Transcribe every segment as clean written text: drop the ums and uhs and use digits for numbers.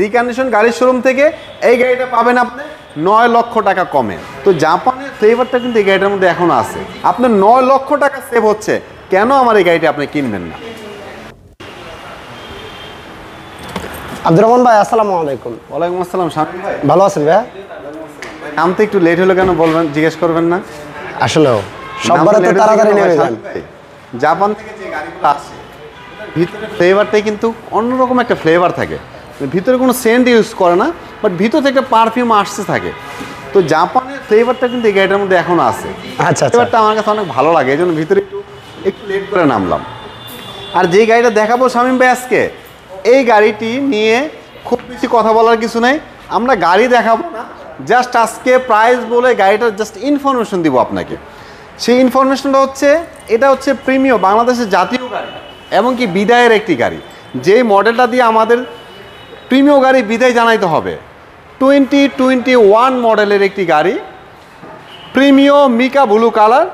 Recondition গাড়ির showroom থেকে এই গাড়িটা পাবেন আপনি 9 লক্ষ টাকা কমে। তো জাপানের ফ্লেভারটা কিন্তু এই গাড়িটার মধ্যে এখনো আছে। আপনার 9 লক্ষ টাকা সেভ হচ্ছে, কেন আমার এই গাড়িটা আপনি কিনবেন না? আব্দুর রহমান ভাই, আসসালামু আলাইকুম। ওয়ালাইকুম আসসালাম। শামিম ভাই ভালো আছেন ভাই? নামতে একটু লেট হলো কেন বলবেন, জিজ্ঞেস করবেন না? আসলেও সববারে তো তাড়াতাড়ি নেমে যান। জাপান থেকে যে গাড়িগুলো আসে ভিতরে ফ্লেভারটাই কিন্তু অন্যরকম একটা ফ্লেভার থাকে। ভিতরে কোনো সেন্ট ইউজ করে না, বাট ভিতর থেকে পারফিউম আসতে থাকে। তো জাপানের ফ্লেভারটা কিন্তু এই গাড়িটার মধ্যে এখনো আছে। আচ্ছা, ফ্লেভারটা আমার কাছে অনেক ভালো লাগে, এই জন্য ভিতরে একটু লেট করে নামলাম। আর যেই গাড়িটা দেখাবো শামিম ভাই আজকে, এই গাড়িটি নিয়ে খুব বেশি কথা বলার কিছু নেই। আমরা গাড়ি দেখাবো না, জাস্ট আজকে প্রাইস বলে গাড়িটার জাস্ট ইনফরমেশন দিব আপনাকে। সেই ইনফরমেশনটা হচ্ছে, এটা হচ্ছে প্রিমিয়াম বাংলাদেশের জাতীয় গাড়ি এবং কি বিদায়ের একটি গাড়ি। যেই মডেলটা দিয়ে আমাদের প্রিমিয়াম গাড়ি বিদায় জানাইতে হবে। 2021 মডেলের একটি গাড়ি, premium mica blue colour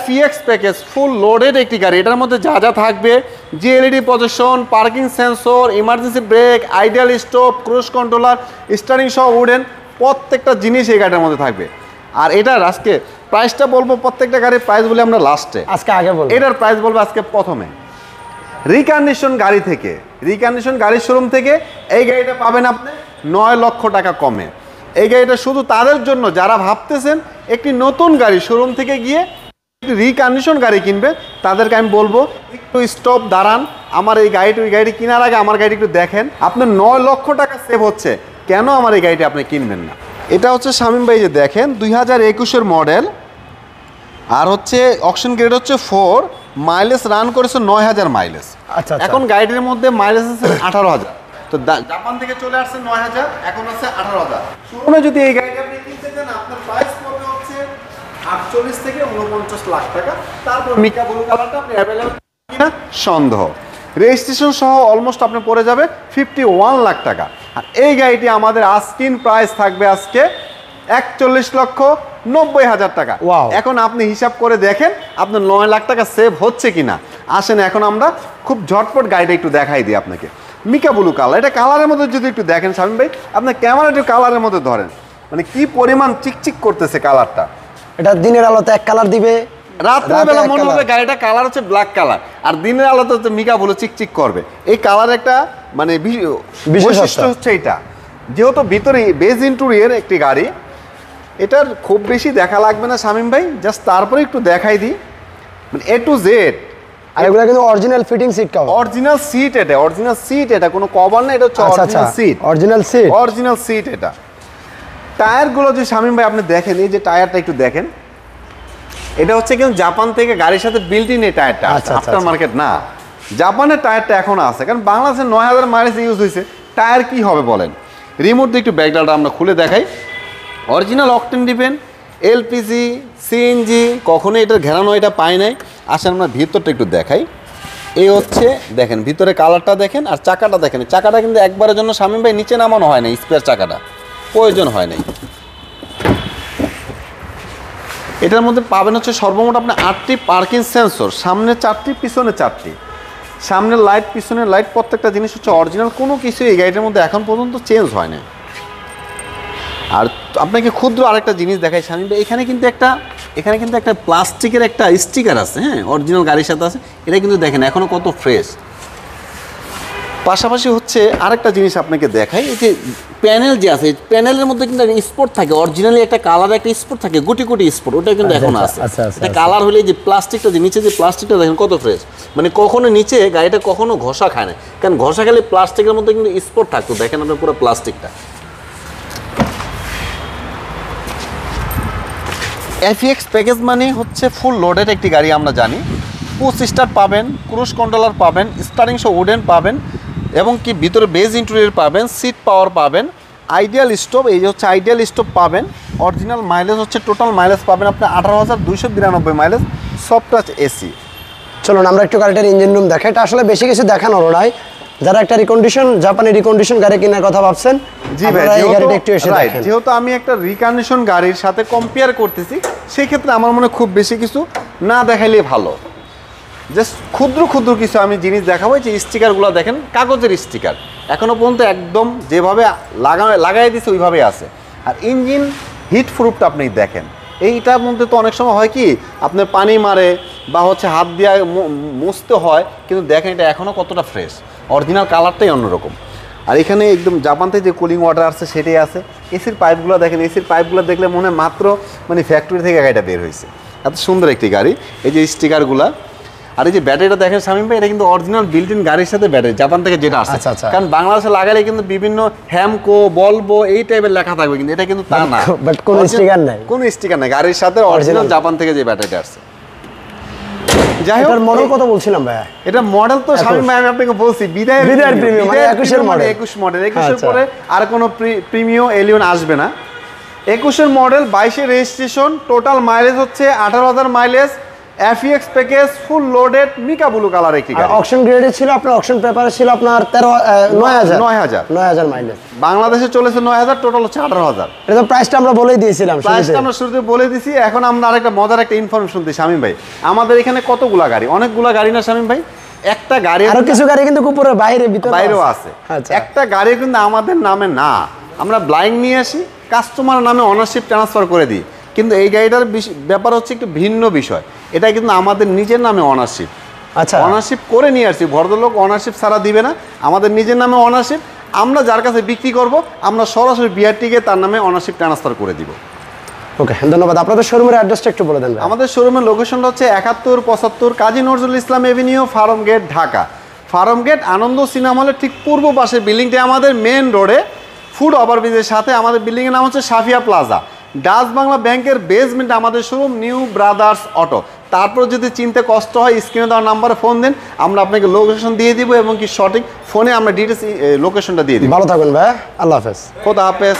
FEX package, full loaded একটি গাড়ি। এটার মধ্যে যা যা থাকবে, LED projection, parking sensor, emergency brake, ideal stop, cruise controller, steering সহ উডেন, প্রত্যেকটা জিনিস এই গাড়িটার মধ্যে থাকবে। আর এটার আজকে প্রাইসটা বলবো, প্রত্যেকটা গাড়ির প্রাইস বলে আমরা লাস্টে, আজকে আগে বলবো। এটার প্রাইস বলবো আজকে প্রথমে। রিকন্ডিশন গাড়ি থেকে, রিকন্ডিশন গাড়ির শোরুম থেকে এই গাড়িটা পাবেন আপনি 9 লক্ষ টাকা কমে। এই গাড়িটা শুধু তাদের জন্য যারা ভাবতেছেন একটি নতুন গাড়ি শোরুম থেকে গিয়ে রিকন্ডিশন গাড়ি কিনবে, তাদেরকে আমি বলবো একটু স্টপ দাঁড়ান, আমার এই গাড়িটি ওই গাড়ি কেনার আগে আমার গাড়িটি একটু দেখেন। আপনার 9 লক্ষ টাকা সেভ হচ্ছে, কেন আমার এই গাড়িটি আপনি কিনবেন না? এটা হচ্ছে শামিম ভাই, যে দেখেন 2021-এর মডেল, আর হচ্ছে অকশন গ্রেড হচ্ছে 4, মাইলেজ রান করেছে 9000 মাইলেজ। আচ্ছা, এখন গাড়িটির মধ্যে মাইলেজ আছে 18000। তো জাপান থেকে চলে আসছে 9000, এখন আছে 18000। শোরুমে যদি এই গাড়িটা আপনি কিনতে চান, আপনার প্রাইস পড়বে হচ্ছে 48 থেকে 49 লাখ টাকা। তারপর মিকা ব্লু কালারটা আপনি অ্যাভেলেবল কিনা সন্দেহ। রেজিস্ট্রেশন সহ অলমোস্ট আপনি পড়ে যাবে 51 লাখ টাকা। আর এই গাড়িটি আমাদের আস্কিন প্রাইস থাকবে আজকে 41,90,000 টাকা। এখন আপনি হিসাব করে দেখেন আপনার 9 লাখ টাকা সেভ হচ্ছে কিনা। আসেন এখন আমরা খুব ঝটপট গাড়িটা একটু দেখাই দিই আপনাকে। মিকা ব্লু কালার, এটা কালারের মধ্যে যদি একটু দেখেন শামিম ভাই, আপনার ক্যামেরা একটু কালারের মধ্যে ধরেন, মানে কি পরিমাণ চিকচিক করতেছে কালারটা। এটা দিনের আলোতে এক কালার দিবে, রাত্রেবেলা মনে হবে গাড়িটা কালার হচ্ছে ব্ল্যাক কালার, আর দিনের আলোতে হচ্ছে মিকা ব্লু চিকচিক করবে। এই কালার একটা মানে বৈশিষ্ট্য হচ্ছে এটা। যেহেতু ভিতরে বেজ ইন্টেরিয়র একটি গাড়ি, এটার খুব বেশি দেখা লাগবে না শামিম ভাই, জাস্ট তারপরে একটু দেখাই দিই, মানে A to Z। আর এগুলো কিন্তু original fitting seat cover, original seat, এটা অরিজিনাল সিট, এটা কোনো কভার না, এটা হচ্ছে original seat, original seat, original seat. এটা টায়ারগুলো যে শামিম ভাই আপনি দেখেন, এই যে টায়ারটা একটু দেখেন, এটা হচ্ছে কিন্তু জাপান থেকে গাড়ির সাথে বিল্ট ইন এই টায়ারটা, আফটার মার্কেট না। জাপানের টায়ারটা এখনো আছে, কারণ বাংলাদেশে 9000 মাইলেজ ইউজ হয়েছে, টায়ার কি হবে বলেন। রিমোট দিয়ে একটু ব্যাকডালটা আমরা খুলে দেখাই। অরিজিনাল অকটেন দিবেন, LPG CNG, কখনোই এটার ঘেরানো এটা পাই নাই। আসেন আমরা ভিতরটা একটু দেখাই। এই হচ্ছে দেখেন ভিতরে কালারটা দেখেন, আর চাকাটা দেখেন। চাকাটা কিন্তু একবারের জন্য শামিম ভাই নিচে নামানো হয় না, স্পেয়ার চাকাটা প্রয়োজন হয় নাই। এটার মধ্যে পাবেন হচ্ছে সর্বমোট আপনি 8টি পার্কিং সেন্সর, সামনে 4টি পিছনে 4টি। সামনের লাইট পিছনের লাইট প্রত্যেকটা জিনিস হচ্ছে অরিজিনাল, কোনো কিছু এই গাড়িটার মধ্যে এখন পর্যন্ত চেঞ্জ হয় না। আর আপনাকে ক্ষুদ্র আরেকটা জিনিস দেখাই শামিম ভাই, এখানে কিন্তু একটা প্লাস্টিকের একটা স্টিকার আছে, হ্যাঁ, অরিজিনাল গাড়ির সাথে আছে। এটা কিন্তু দেখেন এখনও কত ফ্রেশ। পাশাপাশি হচ্ছে আরেকটা জিনিস আপনাকে দেখাই, এই যে প্যানেল যে আছে, প্যানেলের মধ্যে কিন্তু একটা স্পট থাকে, অরিজিনালি একটা কালার একটা স্পট থাকে, গুটি গুটি স্পট, ওটা কিন্তু এখন আছে। এটা কালার হলে যে প্লাস্টিকটা, যে নিচে যে প্লাস্টিকটা দেখেন কত ফ্রেশ, মানে কখনো নিচে গাড়িটা কখনো ঘষা খায় না, কারণ ঘষা খেলে প্লাস্টিকের মধ্যে কিন্তু স্পট থাকতো। দেখেন আপনার পুরো প্লাস্টিকটা। FEX প্যাকেজ মানে হচ্ছে ফুল লোডেড একটি গাড়ি, আমরা জানি। পুশ স্টার্ট পাবেন, ক্রুজ কন্ট্রোলার পাবেন, স্টারিং সহ উডেন পাবেন, এবং কি ভিতরে বেজ ইন্টেরিয়র পাবেন, সিট পাওয়ার পাবেন, আইডিয়াল স্টপ, এই যে হচ্ছে আইডিয়াল স্টপ পাবেন। অরিজিনাল মাইলেজ হচ্ছে টোটাল মাইলেজ পাবেন আপনি 18,292 মাইলেজ, সফট টাচ AC। চলুন আমরা একটু গাড়িটার ইঞ্জিন রুম দেখাই। এটা আসলে বেশি কিছু দেখানোর নয়, যারা একটা জাপানি রিকন্ডিশন গাড়ি কেনার কথা ভাবছেন, জি ভাই, যেহেতু আমি একটা রিকন্ডিশন গাড়ির সাথে কম্পেয়ার করতেছি, সেই ক্ষেত্রে আমার মনে খুব বেশি কিছু না দেখাইলে ভালো। জাস্ট ক্ষুদ্র ক্ষুদ্র কিছু আমি জিনিস দেখাবো, যে স্টিকারগুলো দেখেন কাগজের স্টিকার, এখনও পর্যন্ত একদম যেভাবে লাগাই দিছে ওইভাবেই আছে। আর ইঞ্জিন হিট প্রুফটা আপনি দেখেন, এইটার মধ্যে তো অনেক সময় হয় কি আপনার পানি মারে বা হচ্ছে হাত দিয়ে মুছতে হয়, কিন্তু দেখেন এটা এখনও কতটা ফ্রেশ, অরিজিনাল কালারটাই অন্যরকম। আর এখানে একদম জাপান থেকে যে কুলিং ওয়াটার আসছে সেটাই আছে। এসির পাইপগুলো দেখেন, এসির পাইপগুলো দেখলে মনে হয় মাত্র মানে ফ্যাক্টরি থেকে গাড়িটা বের হয়েছে, এত সুন্দর একটি গাড়ি। এই যে স্টিকারগুলা, আর এই যে ব্যাটারিটা দেখেন শামীম ভাই, এটা কিন্তু অরিজিনাল বিল্ট ইন গাড়ির সাথে ব্যাটারি জাপান থেকে যেটা আসছে। আচ্ছা, আচ্ছা। কারণ বাংলাদেশে লাগালে কিন্তু বিভিন্ন হ্যামকো বলবো এই টাইপের লেখা থাকবে, কিন্তু এটা কিন্তু তা না, বাট কোনো স্টিকার নাই, কোনো স্টিকার নাই, গাড়ির সাথে অরিজিনাল জাপান থেকে যে ব্যাটারিটা আসছে। যাই হোক, এটার মডেল কত বলছিলাম ভাইয়া? এটা মডেল তো শামীম ভাই আমি আপনাকে বলছি বিদায়ের প্রিমিয়াম, মানে 21 এর মডেল, 21 মডেল, 21 এর পরে আর কোনো প্রিমিয়াম এলিয়ন আসবে না। 21 এর মডেল, 22 এর রেজিস্ট্রেশন, টোটাল মাইলেজ হচ্ছে 18,000 mileage, FEX package, full loaded, mica blue colour একটি গাড়ি। অকশন গ্রেডে ছিল আপনার, অকশন পেপারে ছিল আপনার 9000 মাইলেজ। বাংলাদেশে চলেছে 9000, টোটাল হচ্ছে 18,000। এটা তো প্রাইসটা আমরা বলেই দিয়েছিলাম, প্রাইসটা আমরা শুরুতে বলে দিছি। এখন আমরা আরেকটা মজার একটা ইনফরমেশন দিই শামীম ভাই, আমাদের এখানে কতগুলা গাড়ি, অনেকগুলা গাড়ি না শামীম ভাই, একটা গাড়ি আরো কিছু গাড়ি কিন্তু উপরে বাইরে ভিতরে বাইরেও আছে। আচ্ছা, একটা গাড়ি কিন্তু আমাদের নামে না, আমরা ব্লাইন্ড নিয়ে আসি, কাস্টমার নামে অনারশিপ ট্রান্সফার করে দিই। কিন্তু এই গাড়িটার ব্যাপার হচ্ছে একটু ভিন্ন বিষয়, এটা কিন্তু আমাদের নিজের নামে অনারশিপ। আচ্ছা, অনারশিপ করে নিয়ে আসছি, ভদ্রলোক অনারশিপ ছাড়া দিবে না, আমাদের নিজের নামে অনারশিপ। আমরা যার কাছে বিক্রি করব, আমরা সরাসরি বিআরটিকে তার নামে অনারশিপ ট্রান্সফার করে দিব। ওকে, ধন্যবাদ। আপনাদের শোরুমের অ্যাড্রেসটা একটু বলে দেন ভাই। আমাদের শোরুমের লোকেশনটা হচ্ছে 7175 Kazi Nazrul Islam avenue, Farmgate, Dhaka. Farmgate Ananda cinema হলের ঠিক পূর্ব পাশে বিল্ডিংটা আমাদের মেন রোডে, ফুড ওভারব্রিজের সাথে। আমাদের বিল্ডিংয়ের নাম হচ্ছে সাফিয়া প্লাজা। ডাচ বাংলা ব্যাংকের বেসমেন্টে আমাদের শোরুম, নিউ ব্রাদার্স অটো। তারপর যদি চিনতে কষ্ট হয়, স্ক্রিনে দেওয়ার নাম্বারে ফোন দেন, আমরা আপনাকে লোকেশন দিয়ে দিব, এবং কি সঠিক ফোনে আমরা ডিটেলস লোকেশনটা দিয়ে দিব। ভালো থাকবেন ভাই, আল্লাহ হাফেজ। খোদা হাফেজ।